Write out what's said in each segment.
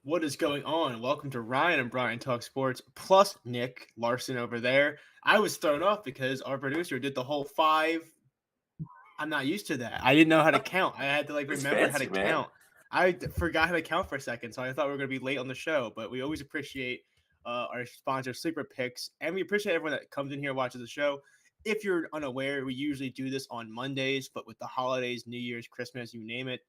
What is going on? Welcome to Ryan and Brian Talk Sports plus Nick Larson over there. I was thrown off because our producer did the whole five. I'm not used to that. I didn't know how to count. I had to It's remember how to fancy, man. count. Forgot how to count for a second, so I thought we were going to be late on the show. But we always appreciate our sponsor, Sleeper Picks, and we appreciate everyone that comes in here and watches the show. If you're unaware, we usually do this on Mondays, but with the holidays, New Year's, Christmas, you name it,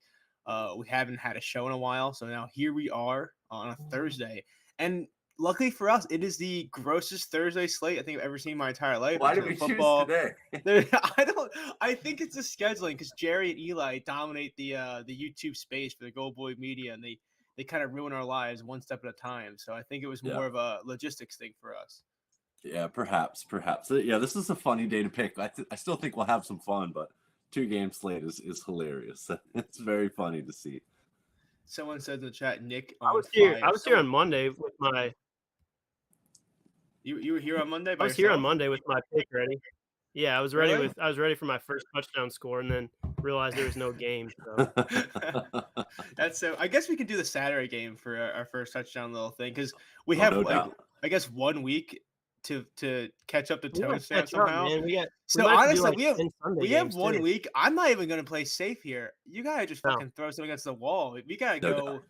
we haven't had a show in a while. So now here we are on a Thursday, and luckily for us, it is the grossest Thursday slate I think I've ever seen in my entire life. Why There's did no we choose football. today? I don't. I think it's the scheduling because Jerry and Eli dominate the YouTube space for the GoldBoy media, and they kind of ruin our lives one step at a time. So I think it was Yeah, more of a logistics thing for us. yeah, perhaps. Yeah, this is a funny day to pick. I still think we'll have some fun, but 2 game slate is hilarious. It's very funny to see. Someone said in the chat, Nick I on was here. I fire. was here on Someone Monday with my. you were here on Monday I by was here on yourself? Monday with my pick ready. Yeah, I was ready Really? with. I was ready for my first touchdown score, and then realized there was no game. So That's so. I guess we could do the Saturday game for our first touchdown little thing because we Oh, have no doubt. I guess 1 week to catch up to we got to timestamp catch up, somehow. man. We So might have to do honestly, like 10 Sunday we have games one too. week. I'm not even gonna play safe here. You gotta just No, fucking throw something against the wall. We gotta No doubt. go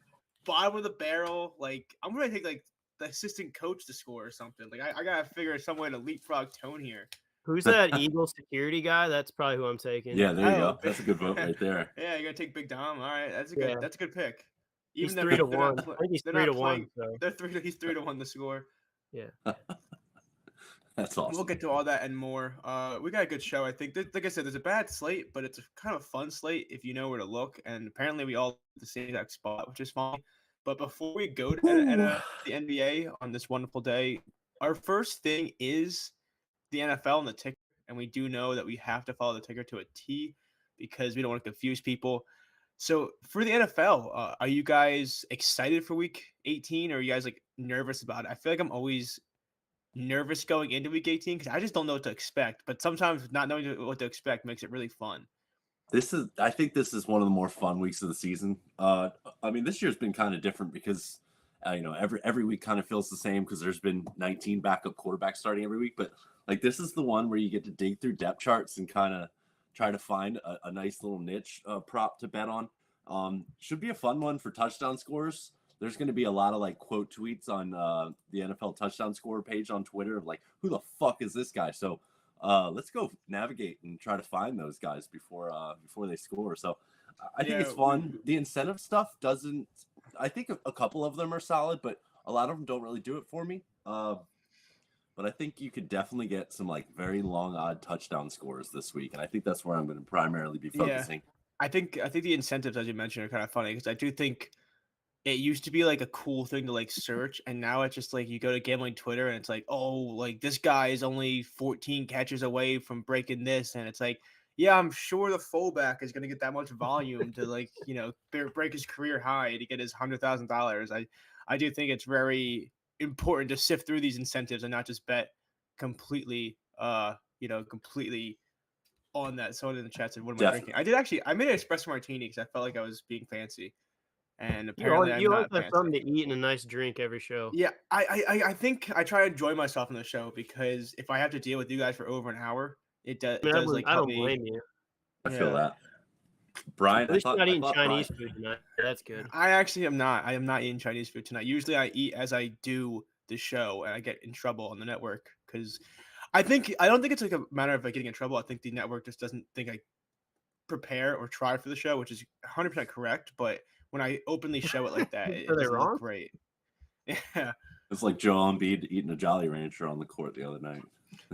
bottom of the barrel. Like I'm gonna take the assistant coach to score or something. Like I gotta figure some way to leapfrog Tone here. who's that Eagle security guy? That's probably who I'm taking. Yeah, there you Oh, go. That's a good vote right there. yeah, you're gonna take Big Dom. All right, Yeah, that's a good pick. Even he's though three to they're not one. I think he's they're three not to one. playing. So He's 3-1 to score. yeah, That's We'll awesome. get to all that and more. We got a good show, I think. Like I said, there's a bad slate, but it's a kind of fun slate if you know where to look. And apparently, we all at the same exact spot, which is fine. But before we go to Woo. the NBA on this wonderful day, our first thing is the NFL and the ticker. And we do know that we have to follow the ticker to a T because we don't want to confuse people. So for the NFL, are you guys excited for Week 18, or are you guys nervous about it? I feel like I'm always nervous going into Week 18 because I just don't know what to expect. But sometimes not knowing what to expect makes it really fun. I think this is one of the more fun weeks of the season. I mean, this year's been kind of different because every week kind of feels the same because there's been 19 backup quarterbacks starting every week. But like this is the one where you get to dig through depth charts and kind of try to find a nice little niche prop to bet on. Should be a fun one for touchdown scores. There's going to be a lot of like quote tweets on the NFL touchdown score page on Twitter of like, who the fuck is this guy? So let's go navigate and try to find those guys before they score. So I think it's fun. The incentive stuff doesn't. I think a couple of them are solid, but a lot of them don't really do it for me. But I think you could definitely get some like very long odd touchdown scores this week, and I think that's where I'm going to primarily be focusing. I think the incentives, as you mentioned, are kind of funny because I do think it used to be like a cool thing to search, and now it's just like you go to gambling Twitter and it's like, oh, like this guy is only 14 catches away from breaking this, and it's like, yeah, I'm sure the fullback is going to get that much volume to break his career high to get his $100,000. I do think it's very important to sift through these incentives and not just bet completely, completely on that. Someone in the chat said, "What am I drinking?" I made an espresso martini because I felt like I was being fancy. And apparently I'm you always not have fancy. something to eat and a nice drink every show. Yeah, I think I try to enjoy myself in the show because if I have to deal with you guys for over an hour, it does I mean, does I help don't me. blame you. I feel Yeah, that. Brian, At least you're not eating Brian, Chinese food tonight. That's good. I actually am not. I am not eating Chinese food tonight. Usually I eat as I do the show, and I get in trouble on the network because I don't think it's like a matter of getting in trouble. I think the network just doesn't think I prepare or try for the show, which is 100% correct. But when I openly show it like that, it Are they doesn't wrong? look great. Yeah. it's like Joel Embiid eating a Jolly Rancher on the court the other night.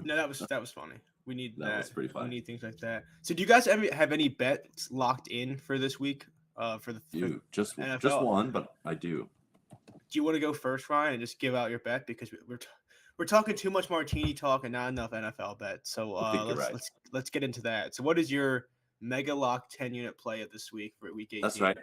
No, that was funny. We need That was pretty funny. We need things like that. So, do you guys have any bets locked in for this week? For the Just NFL? one, but I do. Do you want to go first, Ryan, and just give out your bet because we're talking too much martini talk and not enough NFL bets. So let's get into that. So, what is your mega lock 10-unit play of this week for week 18? That's right.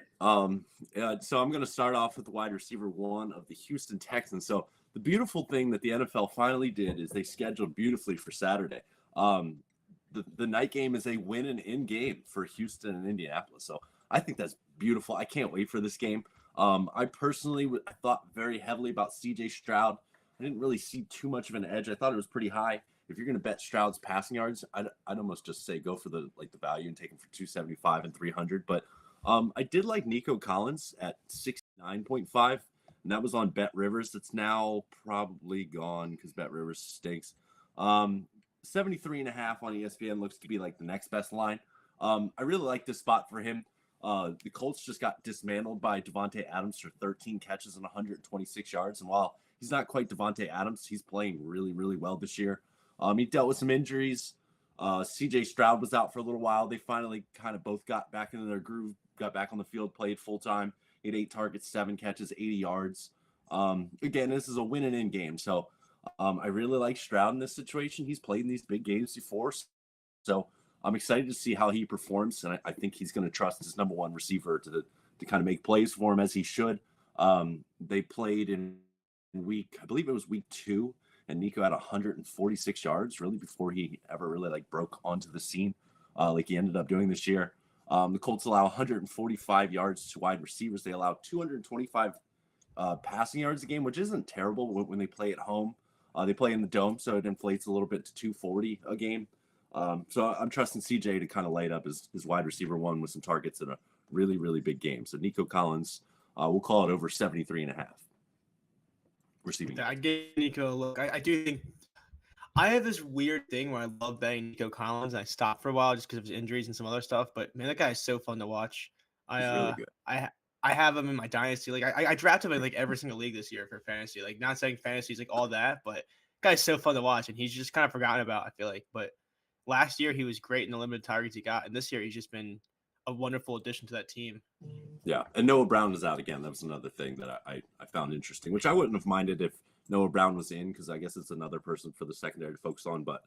So I'm going to start off with the wide receiver 1 of the Houston Texans. So the beautiful thing that the NFL finally did is they scheduled beautifully for Saturday. The night game is a win and in game for Houston and Indianapolis. So I think that's beautiful. I can't wait for this game. I personally I thought very heavily about C.J. Stroud. I didn't really see too much of an edge. I thought it was pretty high. If you're going to bet Stroud's passing yards, I'd almost just say go for the value and take him for 275 and 300. But I did like Nico Collins at 69.5, and that was on Bet Rivers. That's now probably gone because Bet Rivers stinks. 73.5 on ESPN looks to be like the next best line. I really like this spot for him. The Colts just got dismantled by Devontae Adams for 13 catches and 126 yards. And while he's not quite Devontae Adams, he's playing really, really well this year. He dealt with some injuries. CJ Stroud was out for a little while. They finally kind of both got back into their groove, got back on the field, played full time. He had 8 targets, 7 catches, 80 yards. Again, this is a win and in game. So I really like Stroud in this situation. He's played in these big games before. So I'm excited to see how he performs. And I think he's going to trust his number one receiver to kind of make plays for him as he should. They played in I believe it was week 2. And Nico had 146 yards really before he ever really like broke onto the scene like he ended up doing this year. The Colts allow 145 yards to wide receivers. They allow 225 passing yards a game, which isn't terrible when they play at home. They play in the dome, so it inflates a little bit to 240 a game. So I'm trusting CJ to kind of light up his wide receiver one with some targets in a really, really big game. So Nico Collins, we'll call it over 73.5. Receiving. I give Nico a look. I do think I have this weird thing where I love betting Nico Collins, and I stopped for a while just because of his injuries and some other stuff. But man, that guy is so fun to watch. He's really good. I have him in my dynasty. Like I drafted him in like every single league this year for fantasy. Like not saying fantasy is like all that, but guy's so fun to watch, and he's just kind of forgotten about, I feel like. But last year he was great in the limited targets he got, and this year he's just been a wonderful addition to that team. Yeah, and Noah Brown is out again. That was another thing that I found interesting, which I wouldn't have minded if Noah Brown was in, because I guess it's another person for the secondary to focus on, but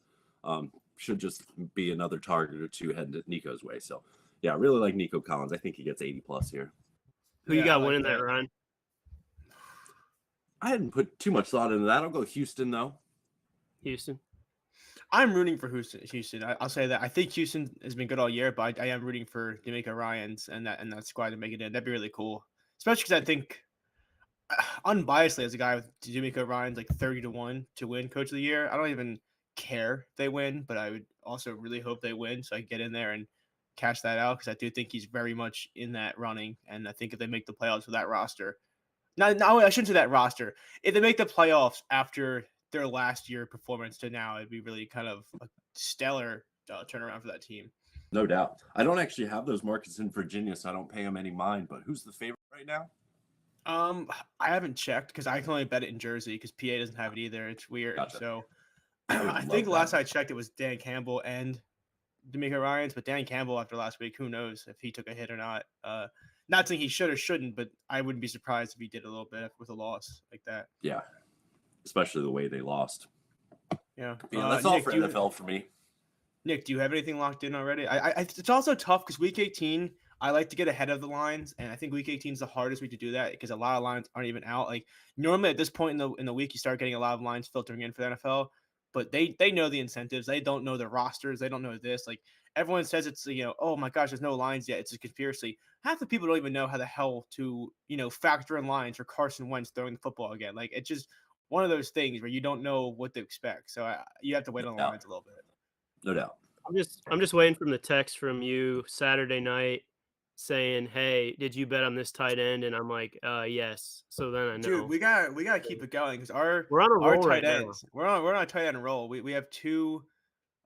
should just be another target or two heading Nico's way. So, yeah, I really like Nico Collins. I think he gets 80 plus here. Who you got winning that, Ryan? I hadn't put too much thought into that. I'll go Houston, though. Houston. I'm rooting for Houston. I'll say that. I think Houston has been good all year, but I am rooting for D'Amico Ryans and that squad to make it in. That'd be really cool, especially because I think, unbiasedly, as a guy with D'Amico Ryans like 30-1 to win Coach of the Year, I don't even care if they win, but I would also really hope they win so I can get in there and cash that out, because I do think he's very much in that running, and I think if they make the playoffs with that roster, no, I shouldn't say that roster. If they make the playoffs after their last year performance to now, it'd be really kind of a stellar turnaround for that team. No doubt. I don't actually have those markets in Virginia, so I don't pay them any mind. But who's the favorite right now? I haven't checked because I can only bet it in Jersey because PA doesn't have it either. It's weird. Gotcha. So I think last I checked, it was Dan Campbell and D'Amico Ryans, but Dan Campbell after last week, who knows if he took a hit or not. Not saying he should or shouldn't, but I wouldn't be surprised if he did a little bit with a loss like that. Yeah, especially the way they lost. Yeah, that's all for NFL for me. Nick, do you have anything locked in already? It's also tough because week 18, I like to get ahead of the lines, and I think week 18 is the hardest week to do that because a lot of lines aren't even out. Like normally at this point in the week, you start getting a lot of lines filtering in for the NFL, but they know the incentives. They don't know the rosters. They don't know this. Like everyone says it's, oh my gosh, there's no lines yet. It's a conspiracy. Half the people don't even know how the hell to, factor in lines for Carson Wentz throwing the football again. Like it's just one of those things where you don't know what to expect. So you have to wait on the lines a little bit. No doubt. I'm just waiting for the text from you Saturday night saying, "Hey, did you bet on this tight end?" And I'm like, "Yes." So then I know. Dude, we gotta keep it going because we're on a roll tight right ends. now. We're on a tight end roll. We have two.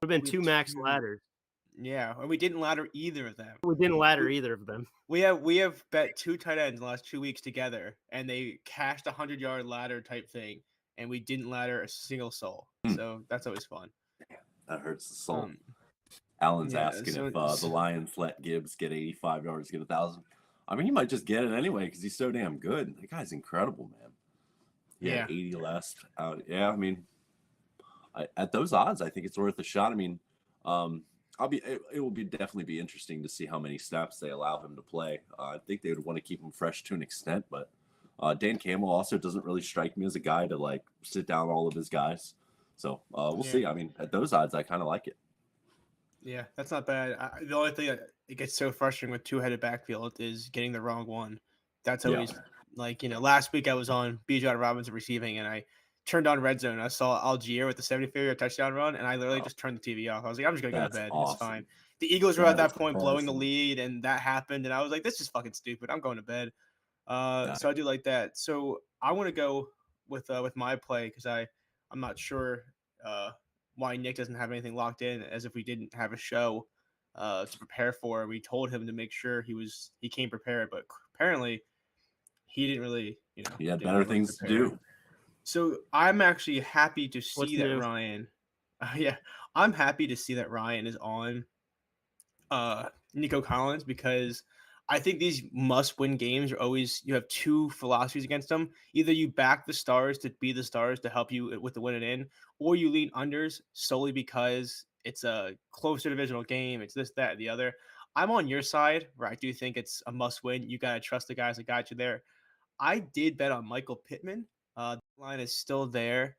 We've been two max ladders. Yeah, and we didn't ladder either of them. We didn't ladder either of them. We have bet 2 tight ends in the last 2 weeks together, and they cashed a 100-yard ladder type thing, and we didn't ladder a single soul. So that's always fun. That hurts the soul. Alan's asking if the Lions let Gibbs get 85 yards, get 1,000. I mean, he might just get it anyway because he's so damn good. That guy's incredible, man. Yeah, 80 less. Yeah, I mean, at those odds, I think it's worth a shot. I mean, it will definitely be interesting to see how many snaps they allow him to play. I think they would want to keep him fresh to an extent, but Dan Campbell also doesn't really strike me as a guy to like sit down all of his guys. So we'll see. I mean, at those odds, I kind of like it. Yeah, that's not bad. The only thing it gets so frustrating with 2-headed backfield is getting the wrong one. That's always like, last week I was on Bijan Robinson receiving, and I turned on Red Zone. I saw Algier with the 75-yard touchdown run, and I literally Oh, just turned the TV off. I was like, I'm just gonna go to that's bed. It's fine. awesome. The Eagles were at That that is point blowing the awesome. lead, and that happened, and I was like, this is fucking stupid. I'm going to bed. Got So I do like that. So I want to go with my play because I'm not sure why Nick doesn't have anything locked in, as if we didn't have a show to prepare for. We told him to make sure he came prepared, but apparently he didn't really, He had didn't better really things to prepare. do. So I'm actually happy to What's see that new? Ryan. Yeah, I'm happy to see that Ryan is on Nico Collins, because I think these must-win games are always, you have two philosophies against them. Either you back the Stars to be the Stars to help you with the win and in, or you lean unders solely because it's a closer divisional game. It's this, that, and the other. I'm on your side where I do think it's a must-win. You gotta trust the guys that got you there. I did bet on Michael Pittman. The line is still there.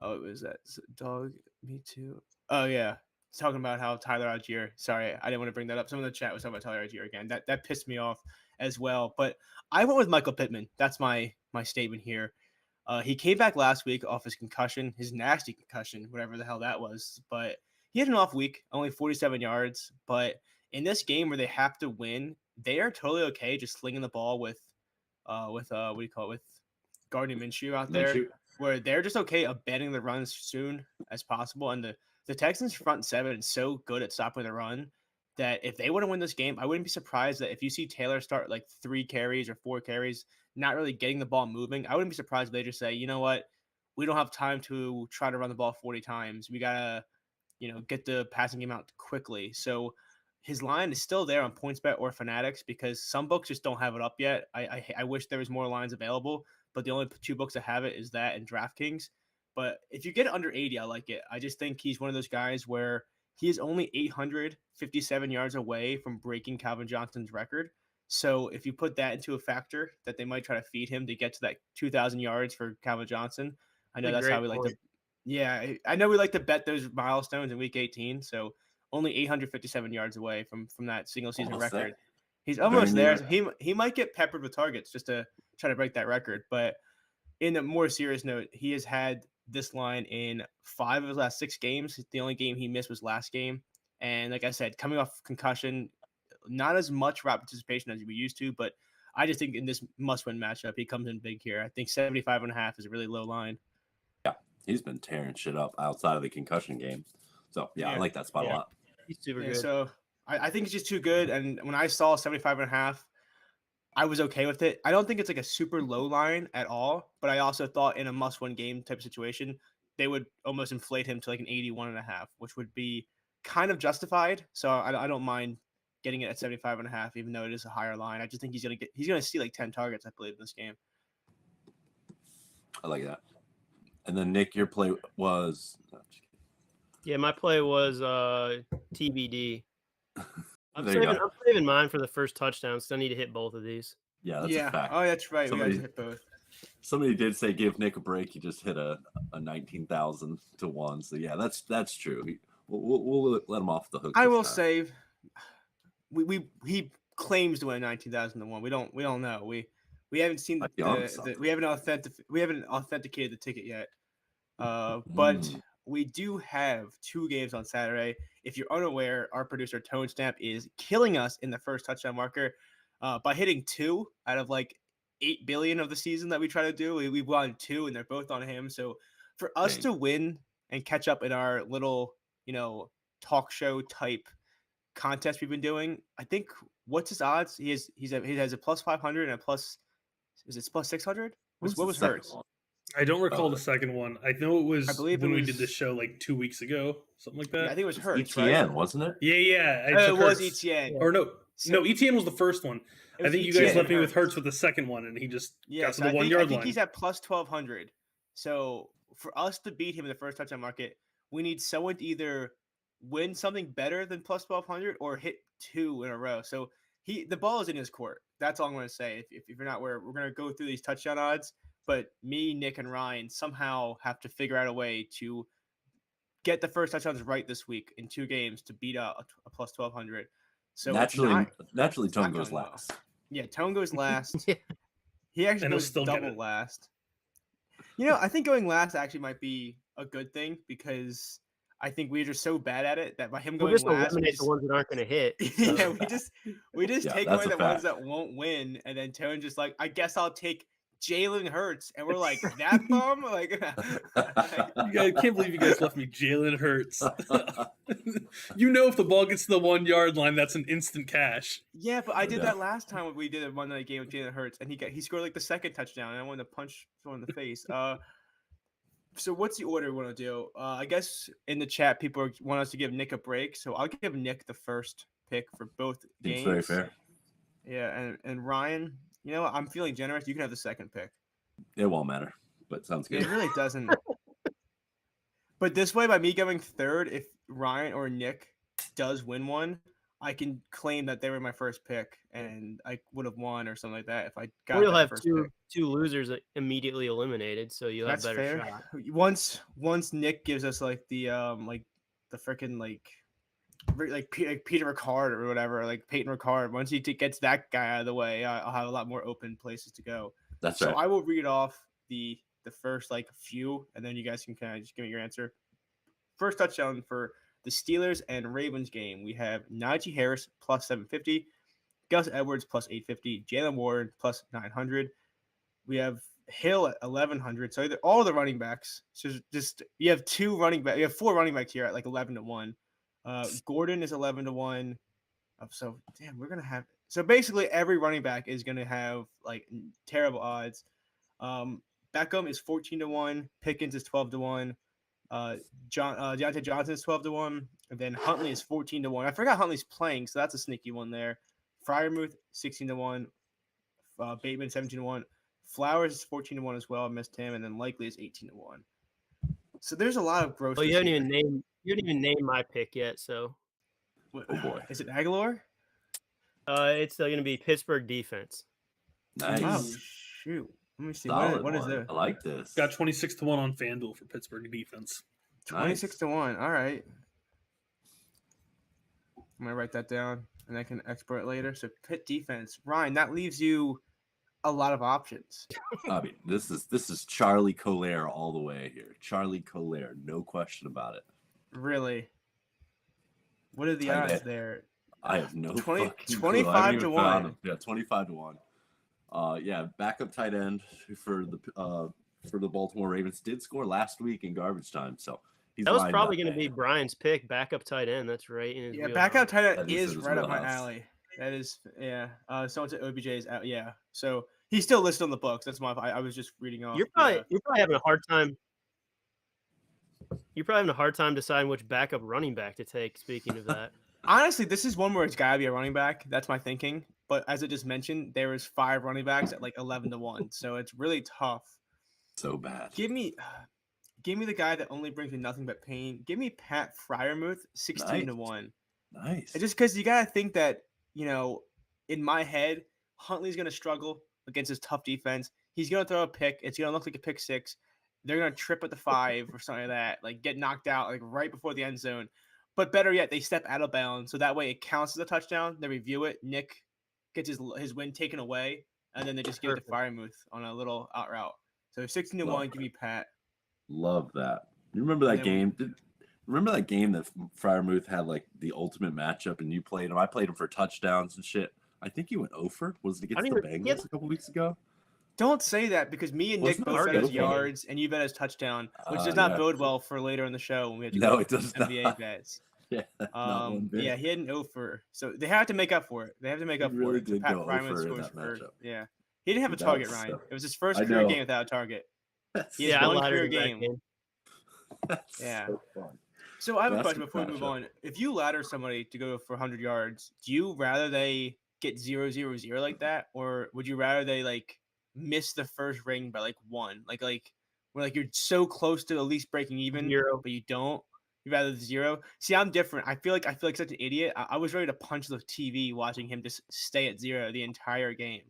Oh, it was that dog. Me too. Oh yeah, it's talking about how Tyler Algier. Sorry, I didn't want to bring that up. Some of the chat was talking about Tyler Algier again. That pissed me off as well. But I went with Michael Pittman. That's my statement here. He came back last week off his concussion, his nasty concussion, whatever the hell that was. But he had an off week, only 47 yards. But in this game where they have to win, they are totally okay just slinging the ball with what do you call it, with Gardner Minshew out there, Minshew. where they're just okay abandoning the runs soon as possible. And the Texans front seven is so good at stopping the run that if they want to win this game, I wouldn't be surprised that if you see Taylor start like 3 carries or 4 carries, not really getting the ball moving, I wouldn't be surprised if they just say, you know what, we don't have time to try to run the ball 40 times. We gotta, get the passing game out quickly. So his line is still there on PointsBet or Fanatics because some books just don't have it up yet. I wish there was more lines available, but the only 2 books that have it is that and DraftKings. But if you get it under 80, I like it. I just think he's one of those guys where he is only 857 yards away from breaking Calvin Johnson's record. So if you put that into a factor that they might try to feed him to get to that 2,000 yards for Calvin Johnson, I know That's a that's how great we like to. point. Yeah, I know we like to bet those milestones in Week 18. So only 857 yards away from that single season Almost record. there. He's Very almost there. near. So he might get peppered with targets just to try to break that record. But in a more serious note, he has had this line in 5 of his last 6 games. The only game he missed was last game. And like I said, coming off concussion, not as much route participation as we used to, but I just think in this must-win matchup, he comes in big here. I think 75.5 is a really low line. Yeah, he's been tearing shit up outside of the concussion game. So yeah, I like that spot a lot. He's super Yeah, good. so I think it's just too good. And when I saw 75.5, I was okay with it. I don't think it's like a super low line at all, but I also thought in a must-win game type of situation, they would almost inflate him to like an 81.5, which would be kind of justified. So I don't mind getting it at 75.5, even though it is a higher line. I just think he's gonna see like 10 targets, I believe, in this game. I like that. And then Nick, your play was. Yeah, my play was TBD. I'm There you go. saving mine for the first touchdown, so I need to hit both of these. Yeah, that's a fact. Oh, that's right. Somebody- We got to hit both. Somebody did say give Nick a break. He just hit a 19,000 to 1. So yeah, that's true. We'll let him off the hook. I will say, he claims to win 19,000 to 1. We don't know. We haven't seen we haven't authenticated the ticket yet. But we do have 2 games on Saturday. If you're unaware, our producer Tone Stamp is killing us in the first touchdown marker by hitting 2 out of like 8 billion of the season that we try to do. We won 2, and they're both on him. So for us to win and catch up in our little, talk show type contest we've been doing, I think what's his odds? He has a plus 500 and a plus. Is it plus 600? What was Hurts? I don't recall the second one. I know it was when we did this show like 2 weeks ago, something like that. Yeah, I think it was Hurts, ETN, right? wasn't it? Yeah. It was ETN. Or no, ETN was the first one. I think you guys left me with Hurts with the second one, and he just got to the 1 yard line. I think he's at plus 1,200. So for us to beat him in the first touchdown market, we need someone to either win something better than plus 1,200 or hit 2 in a row. So the ball is in his court. That's all I'm going to say. If you're not aware, we're going to go through these touchdown odds. But me, Nick, and Ryan somehow have to figure out a way to get the first touchdowns right this week in 2 games to beat a plus 1,200. So naturally, Tone goes last. Yeah, Tone goes last. He actually And he'll goes still get double it. last. You know, I think going last actually might be a good thing because I think we're just so bad at it that by him We'll going just last, eliminate the ones that aren't going to hit. yeah, So. we just Yeah, take that's away a the ones fact. that won't win, and then Tone just like, I guess I'll take Jalen Hurts, and we're like, that bum, like, I can't believe you guys left me Jalen Hurts. If the ball gets to the 1 yard line, that's an instant cash. yeah, but I No did doubt. that last time when we did a Monday night game with Jalen Hurts, and he scored like the second touchdown, and I wanted to punch someone in the face. So what's the order we want to do? I guess in the chat people want us to give Nick a break, so I'll give Nick the first pick for both Seems games. very fair. Yeah, and Ryan, I'm feeling generous. You can have the second pick. It won't matter, but sounds good. It really doesn't. But this way, by me going third, if Ryan or Nick does win one, I can claim that they were my first pick, and I would have won or something like that if I got We'll that have first two pick. losers immediately eliminated, so you'll That's have better fair. shot. Once Nick gives us like the freaking like Peter Ricard or whatever, like Peyton Ricard. Once he gets that guy out of the way, I'll have a lot more open places to go. That's So right. I will read off the first like few, and then you guys can kind of just give me your answer. First touchdown for the Steelers and Ravens game. We have Najee Harris plus 750, Gus Edwards plus 850, Jalen Warren plus 900. We have Hill at 1100. So all the running backs. So just you have four running backs here at like 11-1. Gordon is 11-1. So damn, we're gonna have. So basically, every running back is gonna have like terrible odds. Beckham is 14-1. Pickens is 12-1. Deontay Johnson is 12-1. And then Huntley is 14-1. I forgot Huntley's playing, so that's a sneaky one there. Freiermuth 16-1. Bateman 17-1. Flowers is 14-1 as well. I missed him, and then Likely is 18-1. So there's a lot of gross. Well, you haven't even named my pick yet, so. Oh boy, is it Aguilar? It's going to be Pittsburgh defense. nice. Oh shoot! Let me see. Solid What is one. it? I like this. Got 26-1 on FanDuel for Pittsburgh defense. 26-1. All right. I'm gonna write that down, and I can export it later. So Pitt defense, Ryan. That leaves you a lot of options. I mean, this is Charlie Collier all the way here. Charlie Collier, no question about it. Really? What are the Tight odds end. there? I have no 20 fucking 25 to 1. Yeah, 25-1. Yeah, backup tight end for the Baltimore Ravens did score last week in garbage time, so he's That was lined probably up going to be there. Brian's pick, backup tight end. That's right. In his Yeah, wheelhouse. backup tight end That is is in his right up my wheelhouse. alley. That is, yeah. Someone said OBJ is out. Yeah, so he's still listed on the books. That's my. I was just reading off. You're probably having a hard time. You're probably having a hard time deciding which backup running back to take. Speaking of that, Honestly, this is one where it's gotta be a running back. That's my thinking. But as I just mentioned, there is 5 running backs at like 11-1, so it's really tough. So bad. Give me the guy that only brings me nothing but pain. Give me Pat Freiermuth, 16-1. Nice. And just because you gotta think that in my head, Huntley's gonna struggle against his tough defense. He's gonna throw a pick. It's gonna look like a pick 6. They're gonna trip at the 5 or something like that, like get knocked out like right before the end zone. But better yet, they step out of bounds, so that way it counts as a touchdown. They review it. Nick gets his win taken away, and then they just give it to Freiermuth on a little out route. So 16-1, give me Pat. Love that. You remember that game? Remember that game that Freiermuth had like the ultimate matchup, and you played him? I played him for touchdowns and shit. I think you went over. Was it against the Bengals a couple weeks ago? Don't say that because me and Nick both bet his yards and you bet his touchdown, which does not bode well for later in the show when we have to go it does NBA not. bets. Yeah, not one bit. Yeah, he had an offer, so they have to make up for it. They have to make up for it. Did Pat go Freiermuth over in scores that for matchup. yeah. He didn't have a That target, was Ryan. so- It was his first I career know. game without a target. He yeah, has I one lied career in that game. game. That's Yeah. so fun. So I have a That's question a before we move matchup. on. If you ladder somebody to go for 100 yards, do you rather they get 0-0-0 like that, or would you rather they like miss the first ring by like 1, like where like you're so close to at least breaking even, 0. but you don't? You rather 0? See, I'm different. I feel like such an idiot. I was ready to punch the TV watching him just stay at 0 the entire game.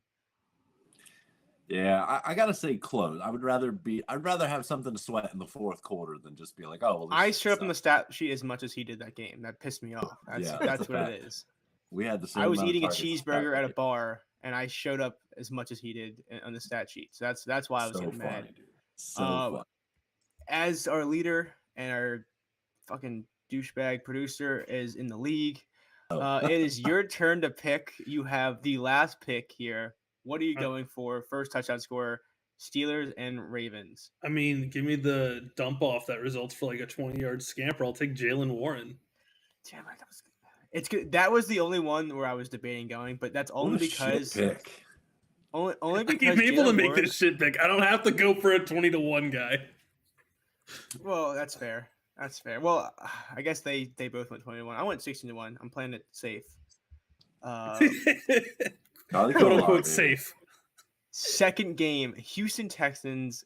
Yeah, I gotta say close. I'd rather have something to sweat in the fourth quarter than just be like, oh. Well, I showed up on the stat sheet as much as he did that game. That pissed me off. That's Yeah, that's that's a what fact. it is. We had the same. I was amount of eating a targets as cheeseburger Pat at a did. bar, and I showed up as much as he did on the stat sheet. So that's why I was So getting mad. funny, dude. So fun. As our leader and our fucking douchebag producer is in the league, it is your turn to pick. You have the last pick here. What are you going for? First touchdown scorer, Steelers and Ravens. I mean, give me the dump off that results for like a 20-yard scamper. I'll take Jalen Warren. Damn it, that was good. It's good. That was the only one where I was debating going, but that's only What a because shit pick. only because I'm able to Jalen make Warren, this shit pick. I don't have to go for a 20-1 guy. Well, that's fair. That's fair. Well, I guess they both went 21. I went 16-1. I'm playing it safe. Quote Quote unquote safe. Second game, Houston Texans,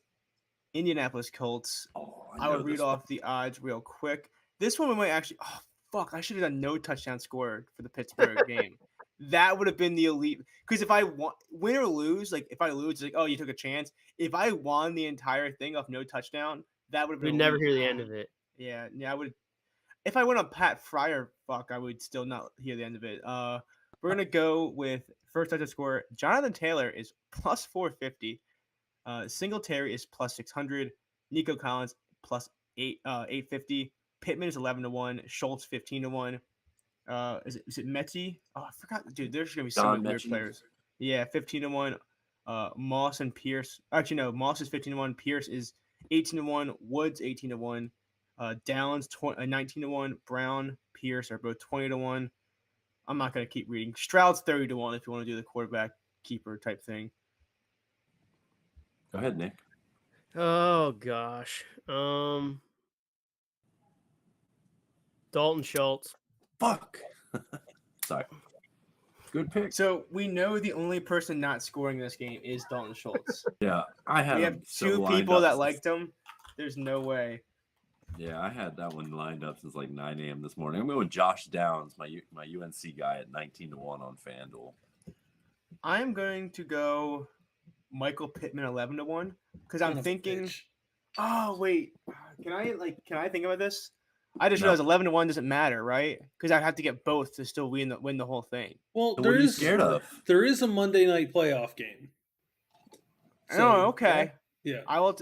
Indianapolis Colts. Oh, I would read off the odds real quick. This one we might actually. Oh fuck! I should have done no touchdown scored for the Pittsburgh game. That would have been the elite. Because if I win or lose, like if I lose, it's like, oh, you took a chance. If I won the entire thing off no touchdown, that would have been. We'd never hear the end of it. Yeah, I would. If I went on Pat Fryer, I would still not hear the end of it. We're gonna go with first touchdown scorer. Jonathan Taylor is plus 450. Singletary is plus 600. Nico Collins plus 850. Pittman is 11-1. Schultz 15-1. Is it Metsy? Oh, I forgot. Dude, there's gonna be so many weird players. Yeah, 15-1. Moss and Pierce. Actually, no. Moss is 15-1. Pierce is 18-1. Woods 18-1. Downs 19-1. Brown, Pierce are both 20-1. I'm not gonna keep reading. Stroud's 30-1 if you want to do the quarterback keeper type thing. Go ahead, Nick. Oh gosh. Dalton Schultz. Fuck. Sorry. Good pick. So we know the only person not scoring this game is Dalton Schultz. Yeah, I had. We have two people that liked him. There's no way. Yeah, I had that one lined up since like 9 a.m. this morning. I'm going with Josh Downs, my UNC guy at 19-1 on FanDuel. I'm going to go Michael Pittman 11-1 because I'm thinking. Oh wait, can I think about this? I just realized 11-1 doesn't matter, right? Because I'd have to get both to still win the whole thing. Well, So what are you scared of? There is a Monday night playoff game. Oh, okay. Yeah. I will.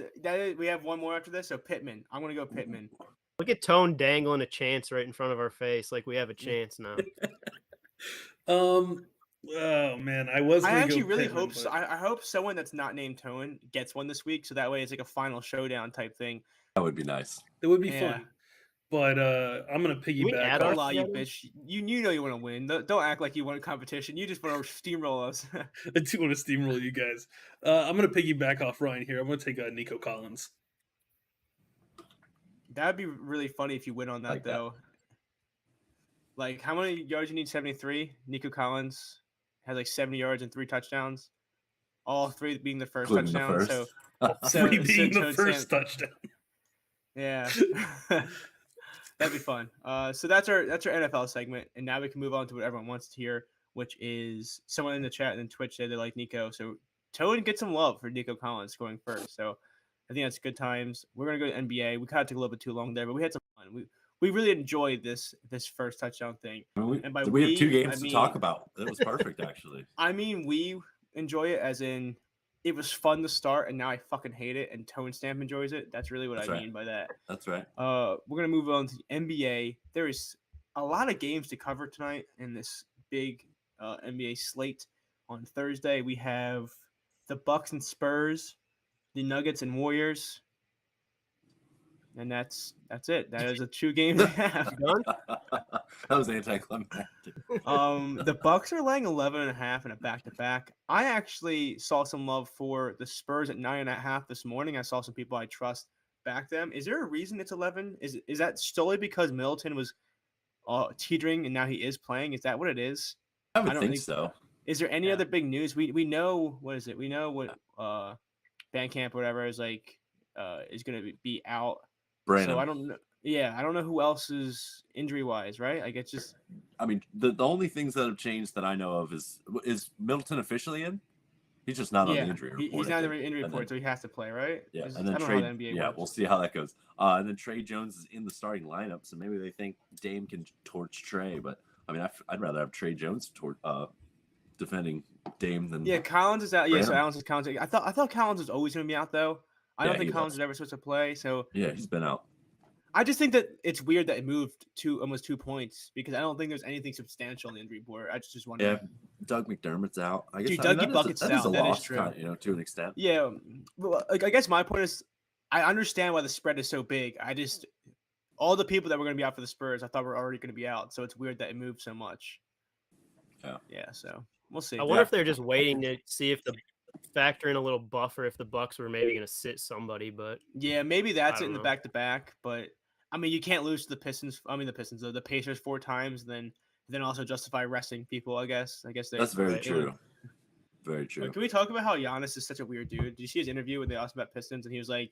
We have one more after this. So Pittman. I'm gonna go Pittman. Look at Tone dangling a chance right in front of our face, like we have a chance now. Oh man, I actually really hope. So, I hope someone that's not named Tone gets one this week, so that way it's like a final showdown type thing. That would be nice. It would be fun. But I'm gonna piggyback. Don't lie, you bitch. You know you want to win. Don't act like you want a competition. You just want to steamroll us. I do want to steamroll you guys. I'm gonna piggyback off Ryan here. I'm gonna take Nico Collins. That'd be really funny if you win on that, though. Like, how many yards you need? 73. Nico Collins has like 70 yards and 3 touchdowns. All 3 being the first touchdown. So 3 being the first touchdown. Yeah. That'd be fun. So that's our NFL segment, and now we can move on to what everyone wants to hear, which is someone in the chat and then Twitch said they like Nico. So Tone get some love for Nico Collins going first. So I think that's good times. We're gonna go to NBA. We kind of took a little bit too long there, but we had some fun. We really enjoyed this first touchdown thing. And by we have 2 games to talk about. That was perfect, actually. I mean, we enjoy it as in it was fun to start, and now I fucking hate it, and Tone Stamp enjoys it. That's really what I mean by that. That's right. We're going to move on to the NBA. There is a lot of games to cover tonight in this big NBA slate. On Thursday, we have the Bucks and Spurs, the Nuggets and Warriors. And that's it. That is a 2 games we have. That was anticlimactic. The Bucks are laying 11.5 in a back-to-back. I actually saw some love for the Spurs at 9.5 this morning. I saw some people I trust back them. Is there a reason it's 11? Is that solely because Middleton was teetering and now he is playing? Is that what it is? I would think so. Is there any other big news? We know what is it? We know what Bandcamp or whatever is like is going to be out. Brandon. So I don't know. Yeah, I don't know who else is injury wise, right? Like it's just. I mean, the only things that have changed that I know of is Middleton officially in? He's just not on the injury report. He's not on the injury report, so he has to play, right? Yeah, and then we'll see how that goes. And then Trey Jones is in the starting lineup, so maybe they think Dame can torch Trey. But I mean, I'd rather have Trey Jones defending Dame than Yeah, Collins is out. Yeah, so Branham. Collins is Collins. I thought Collins was always going to be out though. I don't Yeah, think he Collins was. was ever supposed to play. So Yeah, he's been out. I just think that it's weird that it moved to almost 2 points because I don't think there's anything substantial on the injury report. I just wonder. Yeah, Doug McDermott's out. I guess Dude, I mean, Dougie Bucket's that is a out. That is loss, true. kind of, you know, to an extent. Yeah, well, like I guess my point is, I understand why the spread is so big. I just all the people that were going to be out for the Spurs, I thought were already going to be out. So it's weird that it moved so much. Yeah. Yeah. So we'll see. I wonder if they're just waiting to see if the factor in a little buffer if the Bucks were maybe going to sit somebody, but Yeah, maybe that's it don't in the know. back-to-back. But I mean, you can't lose to the Pistons. I mean, the Pacers 4 times, then also justify resting people. I guess. That's very right. true. Very true. Can we talk about how Giannis is such a weird dude? Did you see his interview when they asked about Pistons, and he was like,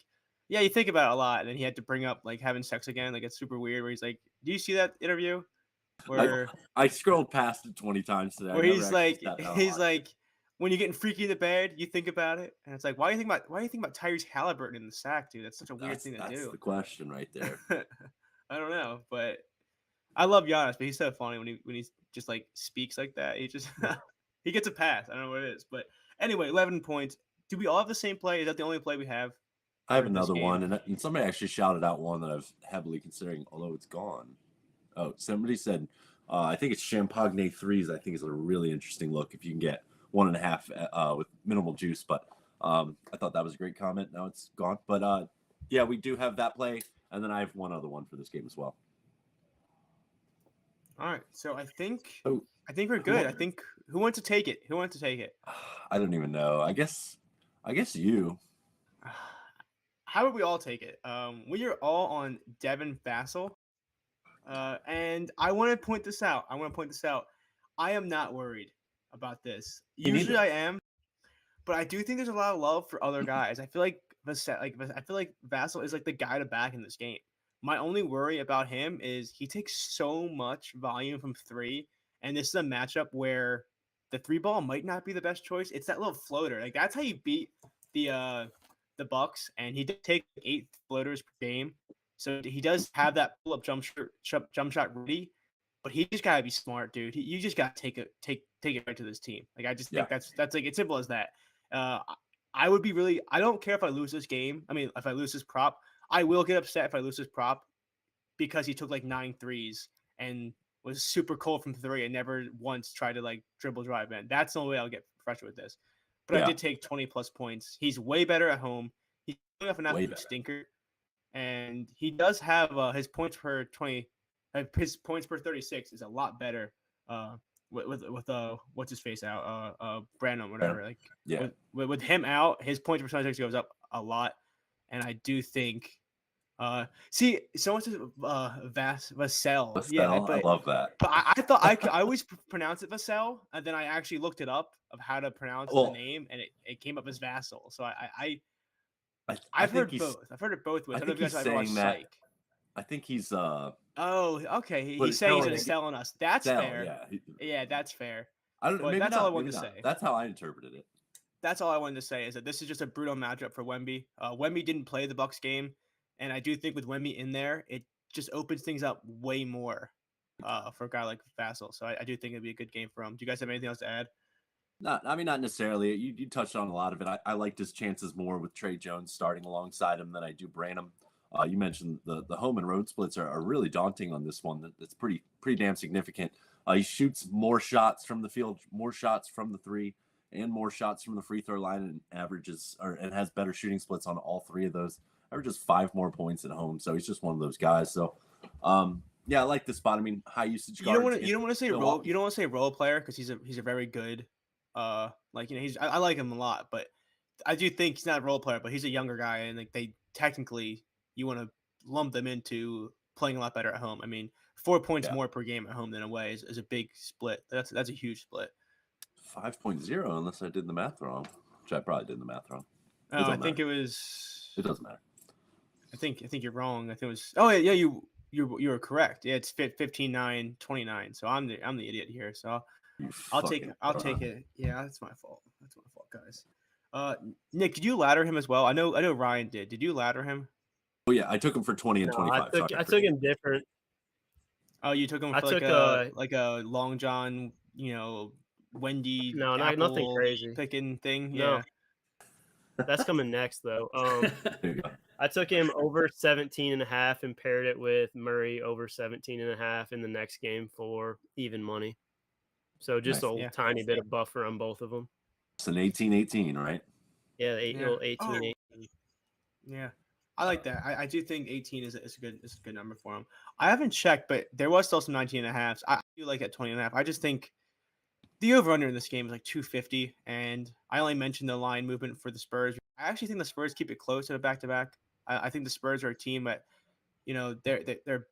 "Yeah, you think about it a lot," and then he had to bring up like having sex again. Like it's super weird. Where he's like, "Do you see that interview?" Where I scrolled past it 20 times today. where he's like, when you're getting freaky in the bed, you think about it, and it's like, why do you think about Tyrese Halliburton in the sack, dude? That's such a weird thing to do. That's the question right there. I don't know, but I love Giannis, but he's so funny when he just like speaks like that. He just he gets a pass. I don't know what it is, but anyway, 11 points. Do we all have the same play? Is that the only play we have? I have for this another game? one, and somebody actually shouted out one that I've heavily considering, although it's gone. Oh, somebody said, I think it's Champagne threes. I think is a really interesting look if you can get 1.5 with minimal juice. But I thought that was a great comment. Now it's gone. But yeah, we do have that play, and then I have one other one for this game as well. All right, so I think Oh, we're good. I think who wants to take it? Who wants to take it? I don't even know. I guess you. How would we all take it? We are all on Devin Vassell. And I want to point this out. I am not worried about this. Me Usually neither. I am, but I do think there's a lot of love for other guys. I feel like Vassell is like the guy to back in this game. My only worry about him is he takes so much volume from 3, and this is a matchup where the 3 ball might not be the best choice. It's that little floater. Like that's how you beat the Bucks, and he did take 8 floaters per game. So he does have that pull-up jump shot ready, but he just gotta be smart, dude. You just gotta take it right to this team. Like I just think that's like it's simple as that. I would be really. I don't care if I lose this game. I mean, if I lose this prop, I will get upset if I lose this prop because he took like 9 threes and was super cold from 3 and never once tried to like dribble drive in. That's the only way I'll get frustrated with this. But I did take 20 plus points. He's way better at home. He's coming off an absolute stinker. And he does have his points per 20, his points per 36 is a lot better with what's his face out, Brandon, whatever. Like with him out, his points per 26 goes up a lot, and I do think. See, someone says Vassell. Yeah, but, I love that. But I thought I always pronounce it Vassell, and then I actually looked it up of how to pronounce the name, and it came up as Vassell. So I've heard both. I've heard it both ways. I think he's saying that. I think he's Oh, okay. He's saying he's selling us. That's fair. Yeah, that's fair. That's all I wanted to say. That's how I interpreted it. That's all I wanted to say is that this is just a brutal matchup for Wemby. Wemby didn't play the Bucks game, and I do think with Wemby in there, it just opens things up way more for a guy like Vassell. So I do think it'd be a good game for him. Do you guys have anything else to add? Not necessarily. You touched on a lot of it. I liked his chances more with Trey Jones starting alongside him than I do Branham. You mentioned the home and road splits are really daunting on this one. That's pretty damn significant. He shoots more shots from the field, more shots from the 3, and more shots from the free throw line, and has better shooting splits on all 3 of those. Averages 5 more points at home, so he's just one of those guys. So, yeah, I like this spot. I mean, high usage. You don't want to say role. You don't want to say role player because he's a very good. I like him a lot, but I do think he's not a role player, but he's a younger guy, and like they technically you want to lump them into playing a lot better at home. I mean, 4 points more per game at home than away is a big split. That's a huge split. 5.0 unless I did the math wrong, which I probably did the math wrong. I think it was. It doesn't matter. I think you're wrong. I think it was. Oh yeah, you were correct. Yeah, it's 15-9-29. So I'm the idiot here. So. I'll take it. Yeah, that's my fault. Guys. Nick, did you ladder him as well? I know Ryan did. Did you ladder him? Oh yeah, I took him for 20 and 25. I took him different. Oh, you took him for like a long john, Wendy No, nothing apple crazy. picking thing. No. Yeah. That's coming next, though. There you go. I took him over 17.5 and paired it with Murray over 17.5 in the next game for even money. So just Nice. a Yeah. tiny bit of buffer on both of them. It's an 18-18, right? Yeah, Yeah. little 18. Yeah. I like that. I do think 18 is a good number for him. I haven't checked, but there was still some 19 and a halves. I do like that 20 and a half. I just think the over-under in this game is like 250, and I only mentioned the line movement for the Spurs. I actually think the Spurs keep it close in a back-to-back. I think the Spurs are a team that, you know, do you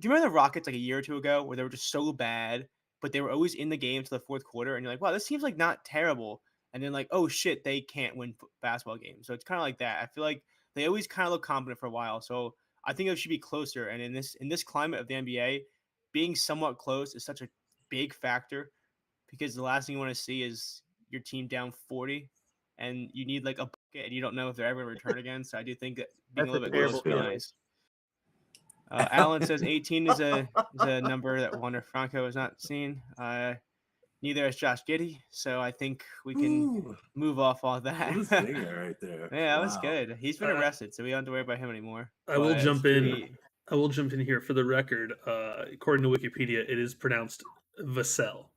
remember the Rockets like a year or two ago where they were just so bad, but they were always in the game to the fourth quarter, and you're like, wow, this seems like not terrible, and then like, oh shit, they can't win basketball games. So it's kind of like that. I feel like they always kind of look competent for a while. So I think it should be closer. And in this climate of the NBA, being somewhat close is such a big factor because the last thing you want to see is your team down 40 and you need like a bucket and you don't know if they're ever going to return again. So I do think that being That's a little a bit close terrible would be feeling. nice. Alan says 18 is a number that Wander Franco has not seen. Neither has Josh Giddey, so I think we can Ooh, move off all that. what a stinger right there. Yeah, that was Wow. good. He's been arrested, so we don't have to worry about him anymore. I will But jump in. we- I will jump in here for the record. According to Wikipedia, it is pronounced Vassell.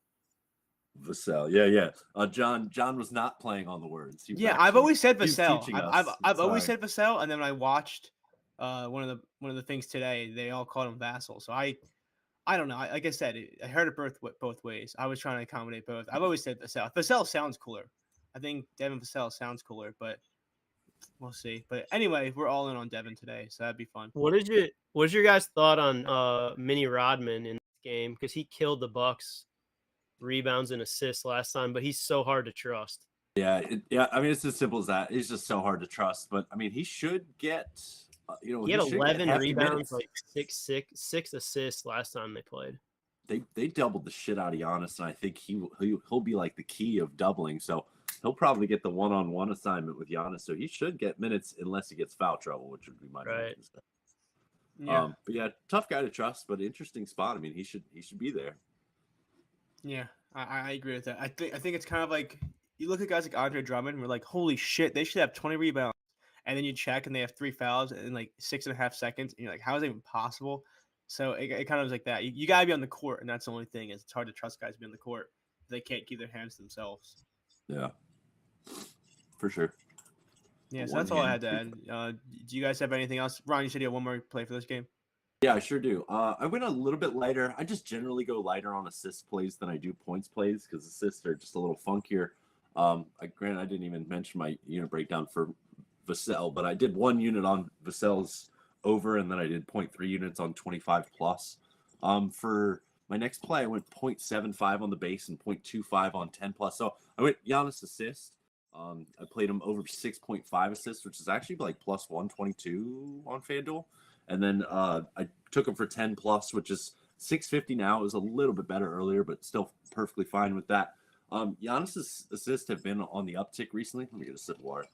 Vassell. Yeah. John was not playing on the words. He was Yeah, I've actually- always said he was Vassell. teaching I've us. always Sorry. said Vassell, and then when I watched one of the things today, they all called him Vassell. So I don't know. Like I said, I heard it both ways. I was trying to accommodate both. I've always said Vassell. Vassell sounds cooler. I think Devin Vassell sounds cooler, but we'll see. But anyway, we're all in on Devin today, so that'd be fun. What's your guys' thought on Mini Rodman in this game? Because he killed the Bucks rebounds and assists last time, but he's so hard to trust. Yeah. I mean, it's as simple as that. He's just so hard to trust. But I mean, he should get. He had should get 11 hefty rebounds, minutes. like six assists last time they played. They doubled the shit out of Giannis, and I think he'll be like the key of doubling. So he'll probably get the one-on-one assignment with Giannis. So he should get minutes unless he gets foul trouble, which would be my Right. prediction. Yeah, But yeah, tough guy to trust, but interesting spot. I mean, he should be there. yeah, I agree with that. I think it's kind of like you look at guys like Andre Drummond, and we're like, holy shit, they should have 20 rebounds, and then you check and they have 3 fouls in like 6.5 seconds, and you're like, how is that even possible? So it kind of was like that. You gotta be on the court, and that's the only thing is it's hard to trust guys to be on the court. They can't keep their hands to themselves. Yeah, for sure. Yeah, so that's all I had to add. Do you guys have anything else? Ron, you said you had one more play for this game. Yeah, I sure do. I went a little bit lighter. I just generally go lighter on assist plays than I do points plays because assists are just a little funkier. Granted, I didn't even mention my unit breakdown for Vassell, but I did 1 unit on Vassell's over, and then I did 0.3 units on 25 plus. For my next play, I went 0.75 on the base and 0.25 on 10 plus. So I went Giannis assist. I played him over 6.5 assists, which is actually like plus 122 on FanDuel. And then I took him for 10 plus, which is 650 now. It was a little bit better earlier, but still perfectly fine with that. Giannis's assists have been on the uptick recently. Let me get a sip of water.